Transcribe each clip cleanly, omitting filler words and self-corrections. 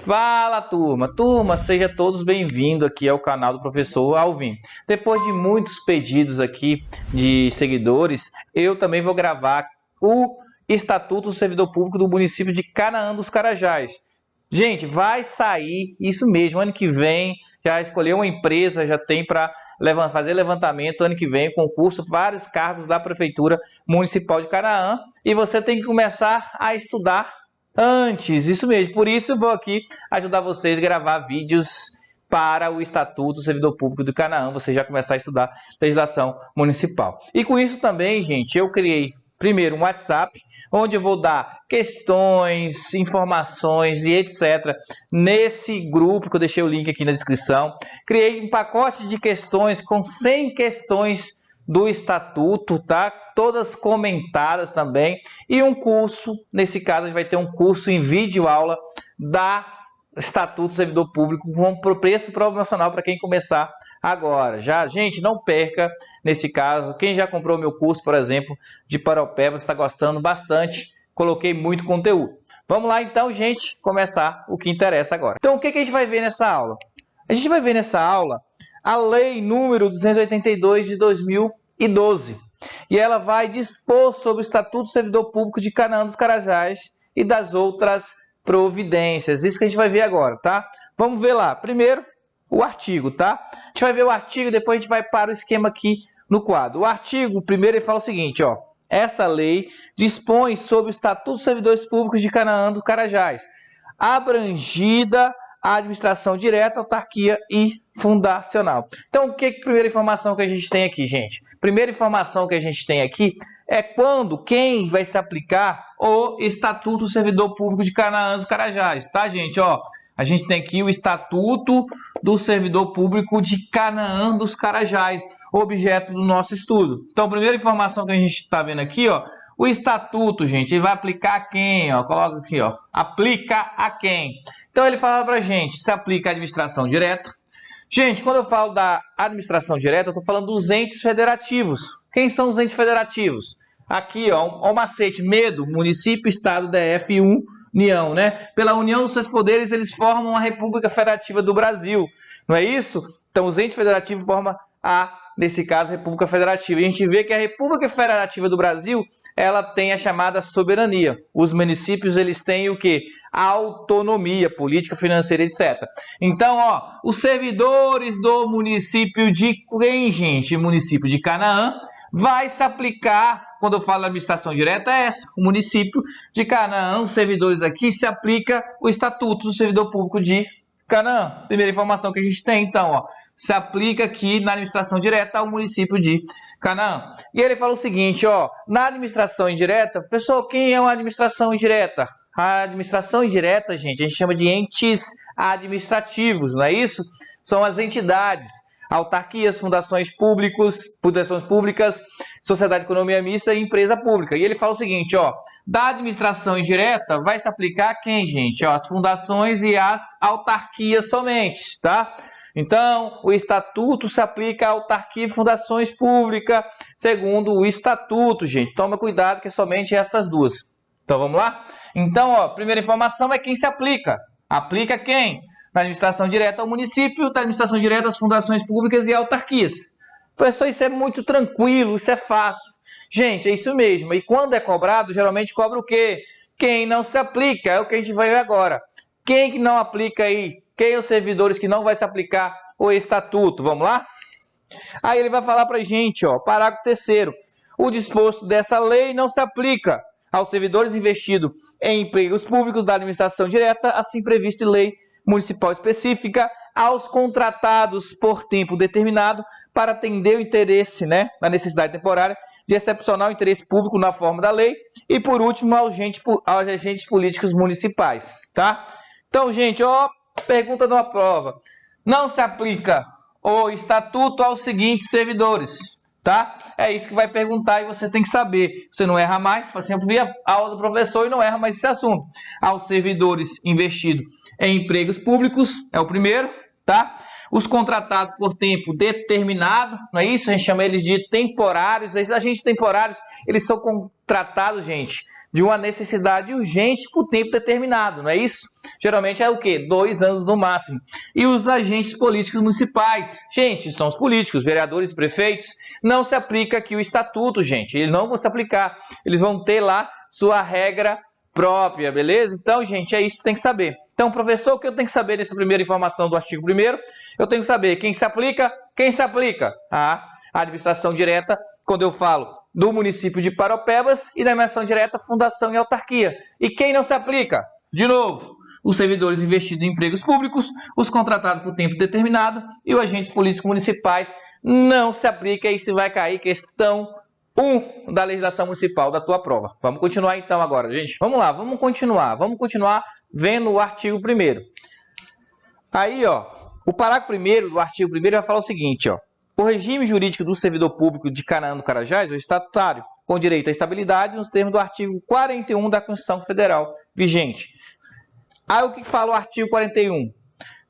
Fala, turma! Turma, sejam todos bem-vindos aqui ao canal do professor Alvin. Depois de muitos pedidos aqui de seguidores, eu também vou gravar o Estatuto do Servidor Público do município de Canaã dos Carajás. Gente, vai sair isso mesmo, ano que vem, já escolheu uma empresa, já tem para fazer levantamento, ano que vem, concurso, vários cargos da Prefeitura Municipal de Canaã, e você tem que começar a estudar antes, isso mesmo. Por isso eu vou aqui ajudar vocês a gravar vídeos para o Estatuto do Servidor Público do Canaã, você já começar a estudar legislação municipal. E com isso também, gente, eu criei primeiro um WhatsApp, onde eu vou dar questões, informações e etc. Nesse grupo, que eu deixei o link aqui na descrição. Criei um pacote de questões com 100 questões do Estatuto, tá? Todas comentadas também. E um curso, nesse caso a gente vai ter um curso em vídeo aula da Estatuto do Servidor Público com preço promocional para quem começar agora. Já, gente, não perca nesse caso. Quem já comprou meu curso, por exemplo, de Paraupeba, está gostando bastante. Coloquei muito conteúdo. Vamos lá então, gente, começar o que interessa agora. Então, o que a gente vai ver nessa aula? A gente vai ver nessa aula a Lei número 282 de 2012. E ela vai dispor sobre o Estatuto do Servidor Público de Canaã dos Carajás e das outras providências. Isso que a gente vai ver agora, tá? Vamos ver lá. Primeiro, o artigo, tá? A gente vai ver o artigo, depois a gente vai para o esquema aqui no quadro. O artigo, primeiro, ele fala o seguinte, ó. Essa lei dispõe sobre o Estatuto dos Servidores Públicos de Canaã dos Carajás, abrangida a administração direta, autarquia e fundacional. Então, o que é a primeira informação que a gente tem aqui, gente? Primeira informação que a gente tem aqui é quem vai se aplicar o Estatuto do Servidor Público de Canaã dos Carajás, tá, gente? Ó, a gente tem aqui o Estatuto do Servidor Público de Canaã dos Carajás, objeto do nosso estudo. Então, a primeira informação que a gente está vendo aqui, ó, o Estatuto, gente, ele vai aplicar a quem? Ó, coloca aqui, ó, aplica a quem? Então, ele fala pra gente, se aplica à administração direta. Gente, quando eu falo da administração direta, eu estou falando dos entes federativos. Quem são os entes federativos? Aqui, ó, o macete, medo, município, estado, DF, União, né? Pela união dos seus poderes, eles formam a República Federativa do Brasil, não é isso? Então, os entes federativos formam nesse caso, a República Federativa. E a gente vê que a República Federativa do Brasil, ela tem a chamada soberania. Os municípios, eles têm o quê? A autonomia política, financeira, etc. Então, ó, os servidores do município de quem, gente? Município de Canaã, vai se aplicar, quando eu falo da administração direta, é essa. O município de Canaã, os servidores aqui, se aplica o Estatuto do Servidor Público de Canaã. Primeira informação que a gente tem, então, ó, se aplica aqui na administração direta ao município de Canaã. E ele fala o seguinte, ó, na administração indireta, pessoal, quem é uma administração indireta? A administração indireta, gente, a gente chama de entes administrativos, não é isso? São as entidades, autarquias, fundações públicas, sociedade de economia mista e empresa pública. E ele fala o seguinte, ó, da administração indireta vai se aplicar a quem, gente? Ó, as fundações e as autarquias somente, tá? Então, o Estatuto se aplica a autarquia e fundações públicas, segundo o Estatuto, gente. Toma cuidado que é somente essas duas. Então, vamos lá? Então, ó, primeira informação é quem se aplica. Aplica quem? Na administração direta ao município, da administração direta às fundações públicas e autarquias. Professor, isso é muito tranquilo, isso é fácil. Gente, é isso mesmo. E quando é cobrado, geralmente cobra o quê? Quem não se aplica, é o que a gente vai ver agora. Quem que não aplica aí? Quem os servidores que não vai se aplicar o Estatuto? Vamos lá? Aí ele vai falar pra gente, ó, parágrafo 3º. O disposto dessa lei não se aplica aos servidores investidos em empregos públicos da administração direta, assim previsto em lei municipal específica, aos contratados por tempo determinado para atender o interesse, né, na necessidade temporária de excepcional interesse público na forma da lei e, por último, aos agentes políticos municipais, tá? Então, gente, ó, pergunta de uma prova. Não se aplica o Estatuto aos seguintes servidores, tá? É isso que vai perguntar e você tem que saber. Você não erra mais, você sempre via a aula do professor e não erra mais esse assunto. Aos servidores investidos em empregos públicos, é o primeiro, tá? Os contratados por tempo determinado, não é isso? A gente chama eles de temporários. Esses agentes temporários, eles são contratados, gente, de uma necessidade urgente por tempo determinado, não é isso? Geralmente é o quê? 2 anos no máximo. E os agentes políticos municipais, gente, são os políticos, vereadores e prefeitos, não se aplica aqui o estatuto, gente, eles não vão se aplicar, eles vão ter lá sua regra própria, beleza? Então, gente, é isso que tem que saber. Então, professor, o que eu tenho que saber nessa primeira informação do artigo 1º? Eu tenho que saber quem se aplica, a administração direta, quando eu falo do município de Paropebas, e da administração direta, fundação e autarquia. E quem não se aplica? De novo, os servidores investidos em empregos públicos, os contratados por tempo determinado e os agentes políticos municipais não se aplica. E se vai cair questão 1 da legislação municipal da tua prova. Vamos continuar então agora, gente. Vamos lá, vamos continuar vendo o artigo 1º. Aí, ó, o parágrafo 1º do artigo 1º vai falar o seguinte, ó. O regime jurídico do servidor público de Canaã do Carajás é o estatutário, com direito à estabilidade nos termos do artigo 41 da Constituição Federal vigente. Aí o que fala o artigo 41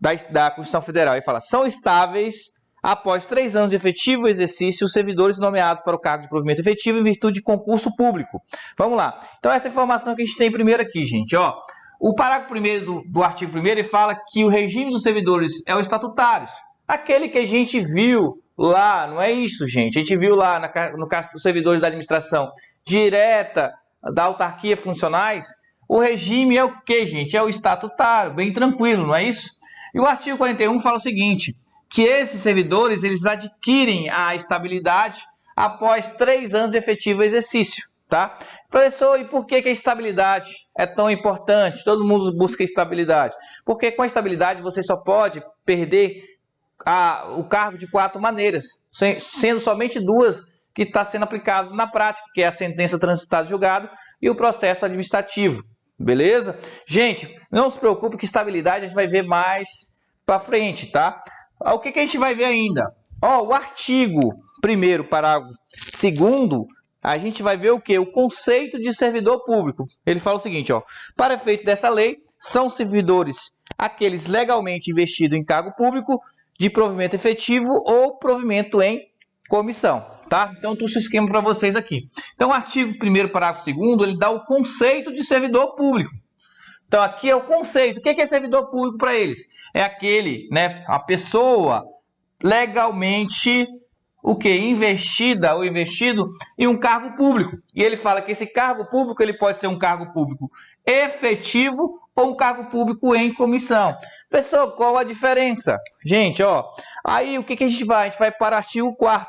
da Constituição Federal? Ele fala, são estáveis após 3 anos de efetivo exercício os servidores nomeados para o cargo de provimento efetivo em virtude de concurso público. Vamos lá. Então essa informação que a gente tem primeiro aqui, gente, ó. O parágrafo 1º do artigo 1º ele fala que o regime dos servidores é o estatutário. Aquele que a gente viu lá, não é isso, gente? A gente viu lá no caso dos servidores da administração direta, da autarquia funcionais, o regime é o que, gente? É o estatutário, bem tranquilo, não é isso? E o artigo 41 fala o seguinte, que esses servidores eles adquirem a estabilidade após 3 anos de efetivo exercício, tá? Professor, e por que a estabilidade é tão importante? Todo mundo busca estabilidade. Porque com a estabilidade você só pode perder o cargo de 4 maneiras, sendo somente 2 que está sendo aplicado na prática, que é a sentença transitada julgado e o processo administrativo, beleza? Gente, não se preocupe que estabilidade a gente vai ver mais para frente, tá? O que a gente vai ver ainda? Ó, o artigo 1º, parágrafo 2º, a gente vai ver o que? O conceito de servidor público. Ele fala o seguinte, ó, para efeito dessa lei, são servidores aqueles legalmente investidos em cargo público de provimento efetivo ou provimento em comissão, tá? Então, trouxe o esquema para vocês aqui. Então, o artigo 1º, parágrafo 2º, ele dá o conceito de servidor público. Então, aqui é o conceito. O que é servidor público para eles? É aquele, né, a pessoa legalmente, o que? Investida ou investido em um cargo público. E ele fala que esse cargo público, ele pode ser um cargo público efetivo ou um cargo público em comissão. Pessoal, qual a diferença? Gente, ó, aí o que a gente vai? A gente vai para o artigo 4º.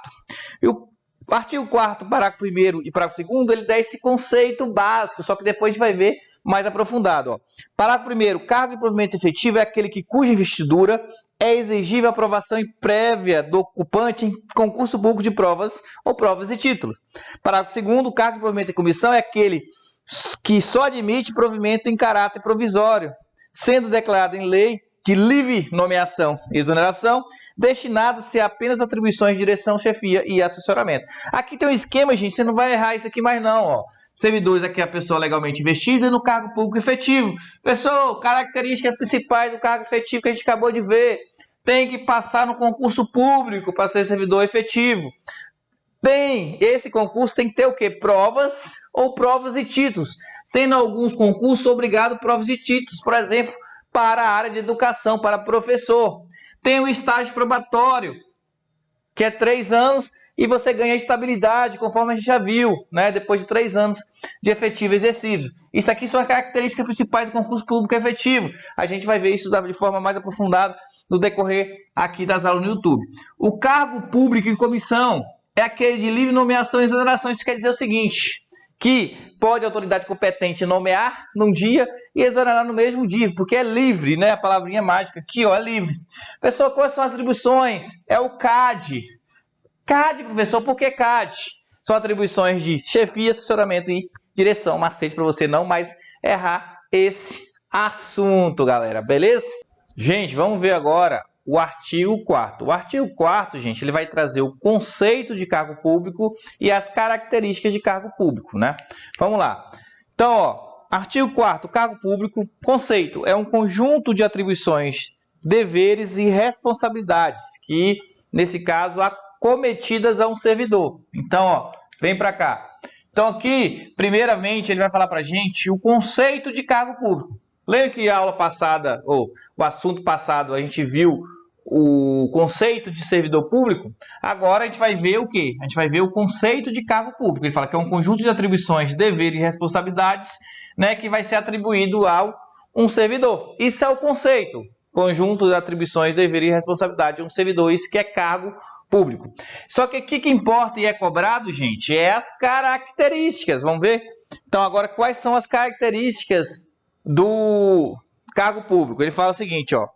E o artigo 4º, parágrafo 1º e parágrafo 2º, ele dá esse conceito básico, só que depois a gente vai ver mais aprofundado. Ó. Parágrafo 1º, cargo de provimento efetivo é aquele que cuja investidura é exigível a aprovação prévia do ocupante em concurso público de provas ou provas e títulos. Parágrafo 2º, cargo de provimento em comissão é aquele que só admite provimento em caráter provisório, sendo declarado em lei de livre nomeação e exoneração, destinado-se a apenas atribuições de direção, chefia e assessoramento. Aqui tem um esquema, gente, você não vai errar isso aqui mais não, ó. Servidores aqui é a pessoa legalmente investida no cargo público efetivo. Pessoal, características principais do cargo efetivo que a gente acabou de ver. Tem que passar no concurso público para ser servidor efetivo. Esse concurso tem que ter o quê? Provas ou provas e títulos. Sendo alguns concursos obrigados provas e títulos, por exemplo, para a área de educação, para professor. Tem o estágio probatório, que é 3 anos, e você ganha estabilidade, conforme a gente já viu, né? Depois de 3 anos de efetivo exercício. Isso aqui são as características principais do concurso público efetivo. A gente vai ver isso de forma mais aprofundada no decorrer aqui das aulas no YouTube. O cargo público em comissão é aquele de livre nomeação e exoneração. Isso quer dizer o seguinte, que pode a autoridade competente nomear num dia e exonerar no mesmo dia, porque é livre, né? A palavrinha mágica aqui, ó, é livre. Pessoal, quais são as atribuições? É o CAD. CAD, professor, por que CAD? São atribuições de chefia, assessoramento e direção. Macete para você não mais errar esse assunto, galera. Beleza? Gente, vamos ver agora o artigo 4º. O artigo 4º, gente, ele vai trazer o conceito de cargo público e as características de cargo público, né? Vamos lá. Então, ó, artigo 4º, cargo público, conceito, é um conjunto de atribuições, deveres e responsabilidades que, nesse caso, cometidas a um servidor. Então, ó, vem para cá. Então aqui, primeiramente, ele vai falar para a gente o conceito de cargo público. Lembra que a aula passada, ou o assunto passado, a gente viu o conceito de servidor público? Agora a gente vai ver o quê? A gente vai ver o conceito de cargo público. Ele fala que é um conjunto de atribuições, deveres e responsabilidades, né, que vai ser atribuído a um servidor. Isso é o conceito. Conjunto de atribuições, deveres e responsabilidade de um servidor. Isso que é cargo público. Só que o que importa e é cobrado, gente, é as características. Vamos ver? Então, agora, quais são as características do cargo público? Ele fala o seguinte, ó.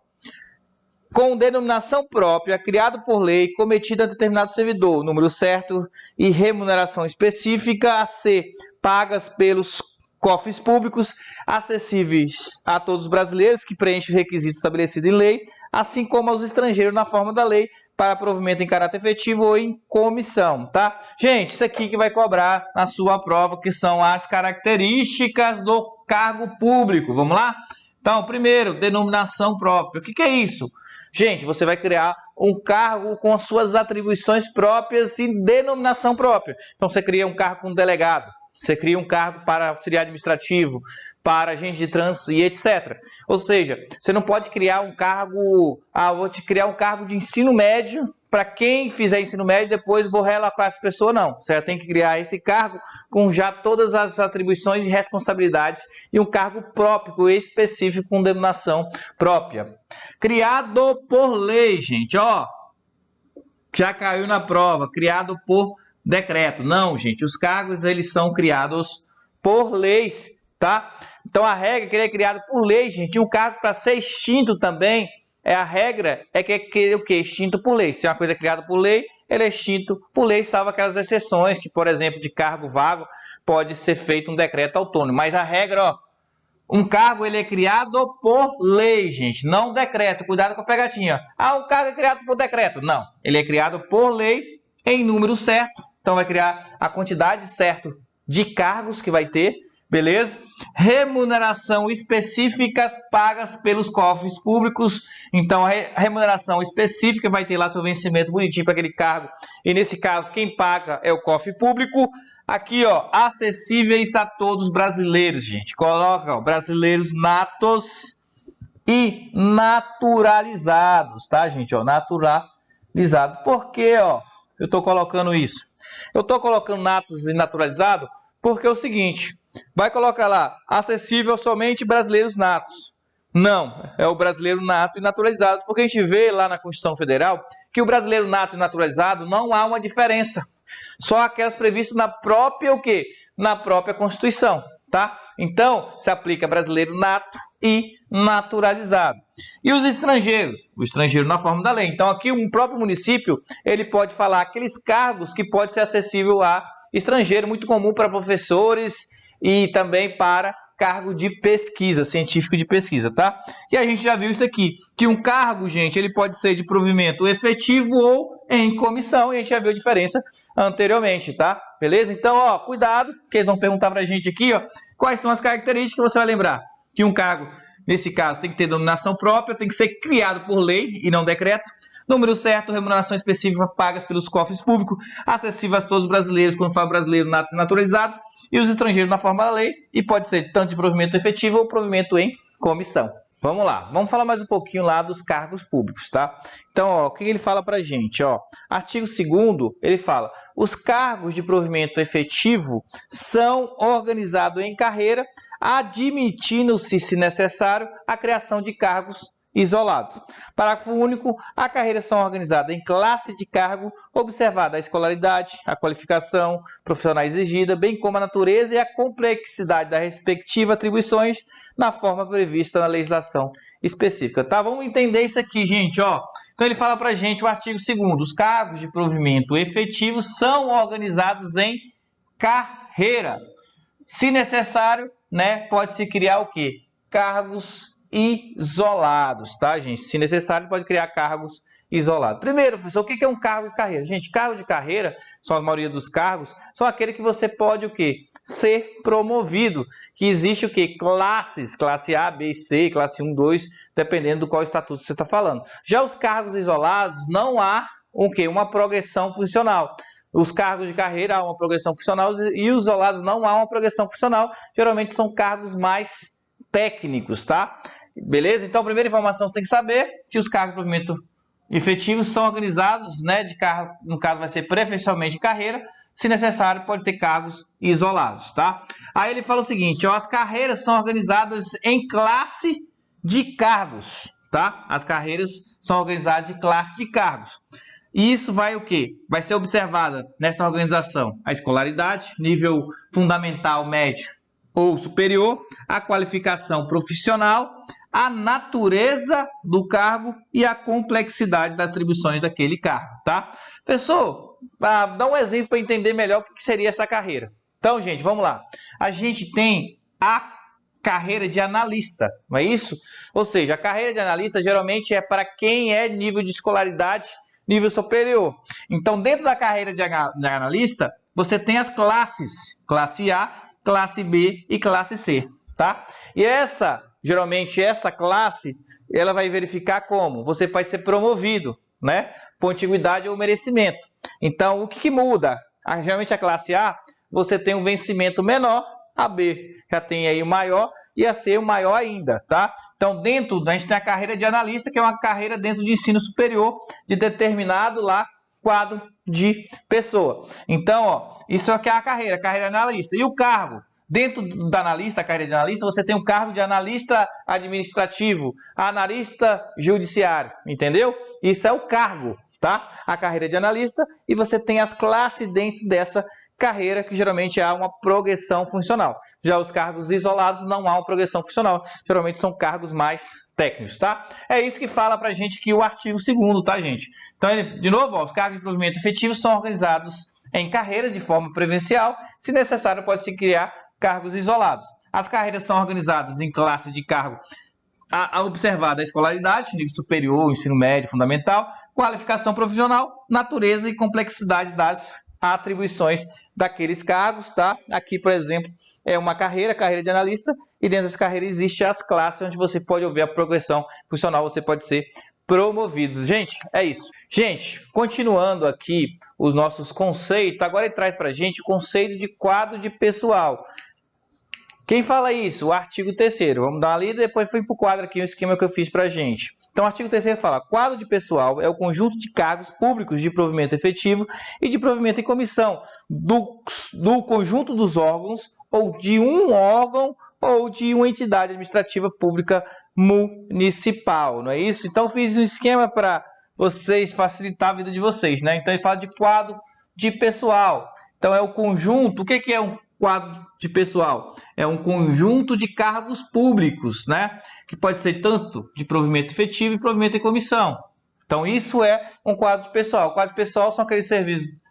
Com denominação própria, criado por lei, cometido a determinado servidor, número certo e remuneração específica a ser pagas pelos cofres públicos, acessíveis a todos os brasileiros que preenchem os requisitos estabelecidos em lei, assim como aos estrangeiros na forma da lei, para provimento em caráter efetivo ou em comissão, tá? Gente, isso aqui que vai cobrar na sua prova, que são as características do cargo público. Vamos lá? Então, primeiro, denominação própria. O que é isso? Gente, você vai criar um cargo com as suas atribuições próprias e denominação própria. Então, você cria um cargo com delegado, você cria um cargo para auxiliar administrativo, para agente de trânsito e etc. Ou seja, você não pode criar um cargo, vou te criar um cargo de ensino médio, para quem fizer ensino médio, depois vou realocar essa pessoa, não. Você já tem que criar esse cargo com já todas as atribuições e responsabilidades e um cargo próprio, específico, com denominação própria. Criado por lei, gente, ó. Já caiu na prova, criado por decreto. Não, gente, os cargos eles são criados por leis, tá? Então a regra que ele é criado por lei, gente, um cargo para ser extinto também, a regra é que o que? Extinto por lei. Se é uma coisa criada por lei, ele é extinto por lei, salvo aquelas exceções que, por exemplo, de cargo vago, pode ser feito um decreto autônomo. Mas a regra, ó, um cargo ele é criado por lei, gente, não decreto. Cuidado com a pegadinha. Um cargo é criado por decreto. Não, ele é criado por lei em número certo. Então vai criar a quantidade certa de cargos que vai ter, beleza? Remuneração específicas pagas pelos cofres públicos. Então a remuneração específica vai ter lá seu vencimento bonitinho para aquele cargo. E nesse caso quem paga é o cofre público. Aqui, ó, acessíveis a todos os brasileiros, gente. Coloca, ó, brasileiros natos e naturalizados, tá, gente? Ó, naturalizados. Por que, ó, eu tô colocando isso? Eu tô colocando natos e naturalizados porque é o seguinte, vai colocar lá, acessível somente brasileiros natos. Não, é o brasileiro nato e naturalizado, porque a gente vê lá na Constituição Federal que o brasileiro nato e naturalizado não há uma diferença. Só aquelas previstas na própria o quê? Na própria Constituição, tá? Então, se aplica brasileiro nato e naturalizado. E os estrangeiros? O estrangeiro na forma da lei. Então, aqui um próprio município, ele pode falar aqueles cargos que pode ser acessível a estrangeiro, muito comum para professores e também para cargo de pesquisa, científico de pesquisa, tá? E a gente já viu isso aqui, que um cargo, gente, ele pode ser de provimento efetivo ou em comissão, e a gente já viu a diferença anteriormente, tá? Beleza? Então, ó, cuidado, porque eles vão perguntar pra gente aqui, ó, quais são as características que você vai lembrar. Que um cargo, nesse caso, tem que ter dominação própria, tem que ser criado por lei e não decreto. Número certo, remuneração específica pagas pelos cofres públicos, acessível a todos os brasileiros, quando fala brasileiro, natos e naturalizados, e os estrangeiros na forma da lei, e pode ser tanto de provimento efetivo ou provimento em comissão. Vamos lá, vamos falar mais um pouquinho lá dos cargos públicos, tá? Então, ó, o que ele fala pra gente, ó? Artigo 2º, ele fala, os cargos de provimento efetivo são organizados em carreira, admitindo-se, se necessário, a criação de cargos isolados. Parágrafo único, a carreira são organizadas em classe de cargo, observada a escolaridade, a qualificação profissional exigida, bem como a natureza e a complexidade das respectivas atribuições na forma prevista na legislação específica. Tá? Vamos entender isso aqui, gente, ó. Então ele fala pra gente o artigo 2º, os cargos de provimento efetivo são organizados em carreira. Se necessário, né, pode-se criar o quê? Cargos isolados, tá, gente? Se necessário, pode criar cargos isolados. Primeiro, professor, o que é um cargo de carreira? Gente, cargo de carreira, são a maioria dos cargos, são aqueles que você pode o quê? Ser promovido. Que existe o quê? Classes, classe A, B, C, classe 1, 2, dependendo do qual estatuto você está falando. Já os cargos isolados, não há o quê? Uma progressão funcional. Os cargos de carreira há uma progressão funcional e os isolados não há uma progressão funcional. Geralmente são cargos mais técnicos, tá? Beleza? Então, a primeira informação você tem que saber que os cargos de provimento efetivo são organizados, né, no caso vai ser preferencialmente em carreira, se necessário pode ter cargos isolados, tá? Aí ele fala o seguinte, ó, as carreiras são organizadas em classe de cargos, tá? As carreiras são organizadas de classe de cargos. E isso vai o quê? Vai ser observada nessa organização a escolaridade, nível fundamental, médio ou superior, a qualificação profissional, a natureza do cargo e a complexidade das atribuições daquele cargo, tá? Professor, dá um exemplo para entender melhor o que seria essa carreira. Então, gente, vamos lá. A gente tem a carreira de analista, não é isso? Ou seja, a carreira de analista geralmente é para quem é nível de escolaridade nível superior. Então, dentro da carreira de analista, você tem as classes, classe A, classe B e classe C, tá? E geralmente essa classe, ela vai verificar como você vai ser promovido, né? Por antiguidade ou merecimento. Então, o que muda? Geralmente a classe A, você tem um vencimento menor, a B já tem aí o maior e a C o maior ainda, tá? Então, a gente tem a carreira de analista, que é uma carreira dentro de ensino superior de determinado lá quadro de pessoa. Então, ó, isso aqui é a carreira de analista. E o cargo? Dentro da analista, a carreira de analista, você tem o cargo de analista administrativo, analista judiciário, entendeu? Isso é o cargo, tá? A carreira de analista, e você tem as classes dentro dessa carreira, que geralmente há uma progressão funcional. Já os cargos isolados não há uma progressão funcional, geralmente são cargos mais técnicos, tá? É isso que fala pra gente aqui o artigo 2º, tá, gente? Então, de novo, ó, os cargos de provimento efetivo são organizados em carreiras de forma preferencial, se necessário pode-se criar cargos isolados. As carreiras são organizadas em classe de cargo a observar da escolaridade, nível superior, ensino médio, fundamental, qualificação profissional, natureza e complexidade das atribuições daqueles cargos, tá? Aqui, por exemplo, é uma carreira de analista, e dentro dessa carreira existe as classes onde você pode ver a progressão funcional, você pode ser promovido. Gente, é isso. Gente, continuando aqui os nossos conceitos, agora ele traz pra gente o conceito de quadro de pessoal. Quem fala isso? O artigo 3º. Vamos dar uma lida e depois foi para o quadro aqui, o esquema que eu fiz pra gente. Então, o artigo 3º fala: quadro de pessoal é o conjunto de cargos públicos de provimento efetivo e de provimento em comissão do conjunto dos órgãos ou de um órgão ou de uma entidade administrativa pública municipal, não é isso? Então, eu fiz um esquema para vocês facilitar a vida de vocês, né? Então, ele fala de quadro de pessoal. Então, é o conjunto. O que é um quadro de pessoal? É um conjunto de cargos públicos, né? Que pode ser tanto de provimento efetivo e provimento em comissão. Então, isso é um quadro de pessoal. O quadro de pessoal são aqueles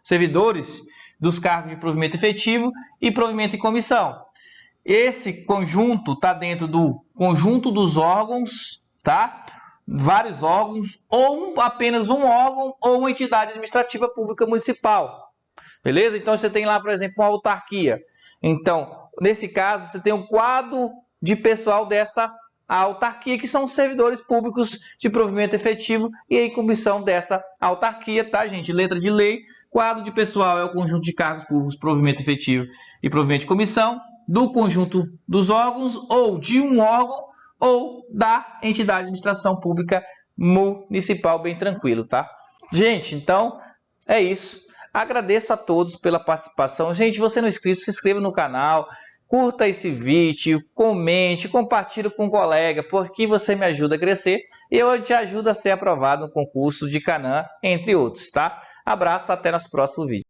servidores dos cargos de provimento efetivo e provimento em comissão. Esse conjunto está dentro do conjunto dos órgãos, tá? Vários órgãos, ou apenas um órgão ou uma entidade administrativa pública municipal. Beleza? Então, você tem lá, por exemplo, uma autarquia. Então, nesse caso, você tem um quadro de pessoal dessa autarquia, que são os servidores públicos de provimento efetivo e em comissão dessa autarquia, tá, gente? Letra de lei. Quadro de pessoal é o conjunto de cargos públicos, provimento efetivo e provimento de comissão do conjunto dos órgãos ou de um órgão ou da entidade de administração pública municipal, bem tranquilo, tá? Gente, então, é isso. Agradeço a todos pela participação. Gente, se você não é inscrito, se inscreva no canal, curta esse vídeo, comente, compartilhe com um colega, porque você me ajuda a crescer e eu te ajudo a ser aprovado no concurso de Canaan, entre outros, tá? Abraço, até nosso próximo vídeo.